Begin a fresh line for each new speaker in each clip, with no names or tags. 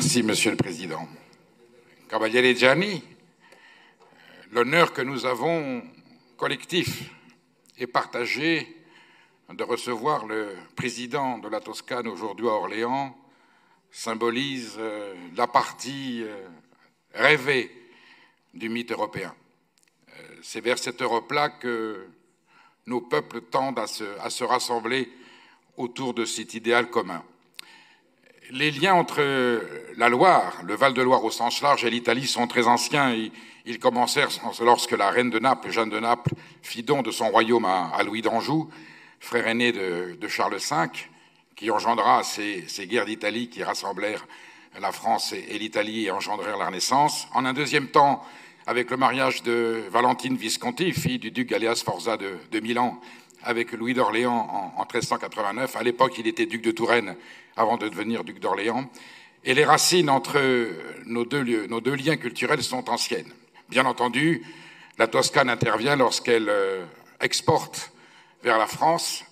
Merci, Monsieur le Président. Cavaliere Gianni, l'honneur que nous avons collectif et partagé de recevoir le président de la Toscane aujourd'hui à Orléans symbolise la partie rêvée du mythe européen. C'est vers cette Europe-là que nos peuples tendent à se rassembler autour de cet idéal commun. Les liens entre la Loire, le Val-de-Loire au sens large, et l'Italie sont très anciens. Ils commencèrent lorsque la reine de Naples, Jeanne de Naples, fit don de son royaume à Louis d'Anjou, frère aîné de Charles V, qui engendra ces guerres d'Italie qui rassemblèrent la France et l'Italie et engendrèrent la Renaissance. En un deuxième temps, avec le mariage de Valentine Visconti, fille du duc Galeas Sforza de Milan, avec Louis d'Orléans en 1389. À l'époque, il était duc de Touraine avant de devenir duc d'Orléans. Et les racines entre nos deux liens culturels sont anciennes. Bien entendu, la Toscane intervient lorsqu'elle exporte vers la France,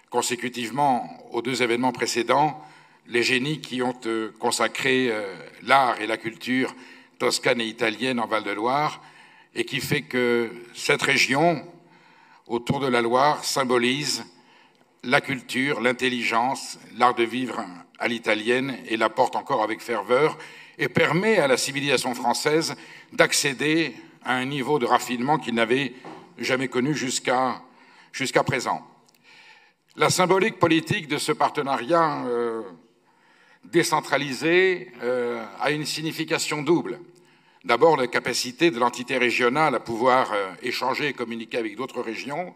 consécutivement aux deux événements précédents, les génies qui ont consacré l'art et la culture toscane et italienne en Val-de-Loire, et qui fait que cette région autour de la Loire symbolise la culture, l'intelligence, l'art de vivre à l'italienne et la porte encore avec ferveur et permet à la civilisation française d'accéder à un niveau de raffinement qu'il n'avait jamais connu jusqu'à présent. La symbolique politique de ce partenariat décentralisé a une signification double. D'abord, la capacité de l'entité régionale à pouvoir échanger et communiquer avec d'autres régions,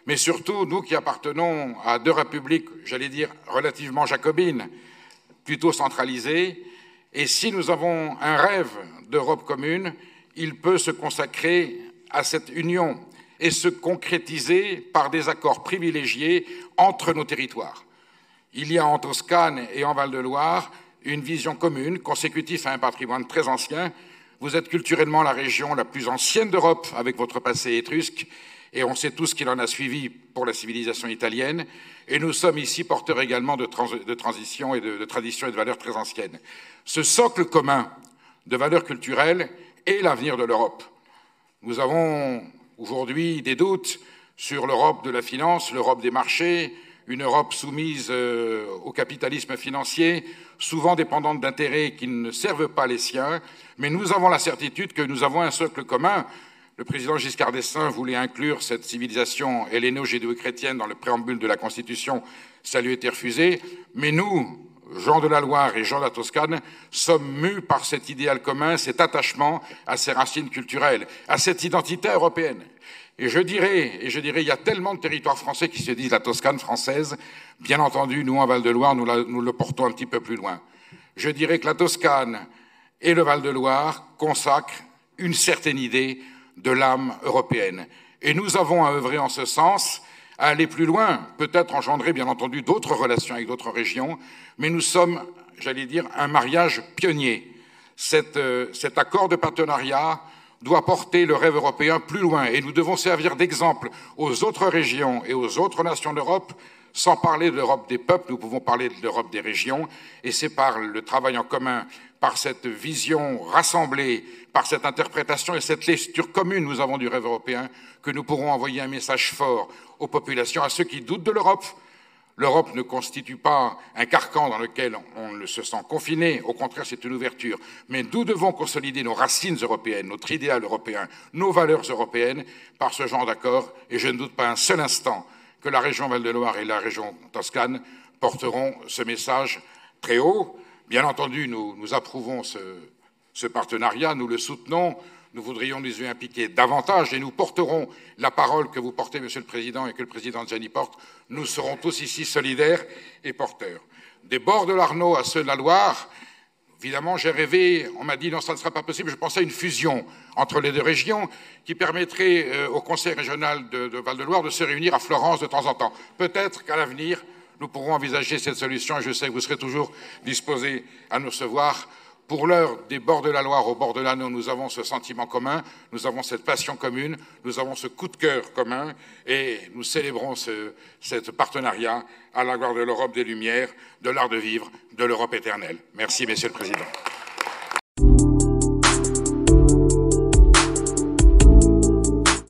mais surtout, nous qui appartenons à deux républiques, j'allais dire, relativement jacobines, plutôt centralisées, et si nous avons un rêve d'Europe commune, il peut se consacrer à cette union et se concrétiser par des accords privilégiés entre nos territoires. Il y a en Toscane et en Val-de-Loire une vision commune, consécutive à un patrimoine très ancien. Vous êtes culturellement la région la plus ancienne d'Europe avec votre passé étrusque, et on sait tous qu'il en a suivi pour la civilisation italienne. Et nous sommes ici porteurs également de transition et de traditions et de valeurs très anciennes. Ce socle commun de valeurs culturelles est l'avenir de l'Europe. Nous avons aujourd'hui des doutes sur l'Europe de la finance, l'Europe des marchés, une Europe soumise au capitalisme financier, souvent dépendante d'intérêts qui ne servent pas les siens, mais nous avons la certitude que nous avons un socle commun. Le président Giscard d'Estaing voulait inclure cette civilisation helléno-judéo-chrétienne dans le préambule de la Constitution, ça lui a été refusé, mais nous, Jean de la Loire et Jean de la Toscane, sommes mus par cet idéal commun, cet attachement à ces racines culturelles, à cette identité européenne. Et je dirais, il y a tellement de territoires français qui se disent la Toscane française. Bien entendu, nous, en Val-de-Loire, nous le portons un petit peu plus loin. Je dirais que la Toscane et le Val-de-Loire consacrent une certaine idée de l'âme européenne. Et nous avons à œuvrer en ce sens, à aller plus loin, peut-être engendrer, bien entendu, d'autres relations avec d'autres régions, mais nous sommes, j'allais dire, un mariage pionnier. Cet accord de partenariat doit porter le rêve européen plus loin et nous devons servir d'exemple aux autres régions et aux autres nations d'Europe. Sans parler de l'Europe des peuples, nous pouvons parler de l'Europe des régions, et c'est par le travail en commun, par cette vision rassemblée, par cette interprétation et cette lecture commune nous avons du rêve européen que nous pourrons envoyer un message fort aux populations, à ceux qui doutent de l'Europe. L'Europe ne constitue pas un carcan dans lequel on se sent confiné, au contraire c'est une ouverture. Mais nous devons consolider nos racines européennes, notre idéal européen, nos valeurs européennes par ce genre d'accord, et je ne doute pas un seul instant que la région Val-de-Loire et la région Toscane porteront ce message très haut. Bien entendu, nous approuvons ce partenariat, nous le soutenons, nous voudrions nous y impliquer davantage et nous porterons la parole que vous portez, Monsieur le Président, et que le Président Gianni porte. Nous serons tous ici solidaires et porteurs. Des bords de l'Arno à ceux de la Loire, évidemment, j'ai rêvé, on m'a dit non, ça ne sera pas possible, je pensais à une fusion entre les deux régions qui permettrait au Conseil régional de Val-de-Loire de se réunir à Florence de temps en temps. Peut-être qu'à l'avenir, nous pourrons envisager cette solution et je sais que vous serez toujours disposés à nous recevoir. Pour l'heure, des bords de la Loire au bord de l'Arno, nous avons ce sentiment commun, nous avons cette passion commune, nous avons ce coup de cœur commun et nous célébrons ce partenariat à la gloire de l'Europe des Lumières, de l'art de vivre, de l'Europe éternelle. Merci, Monsieur le Président.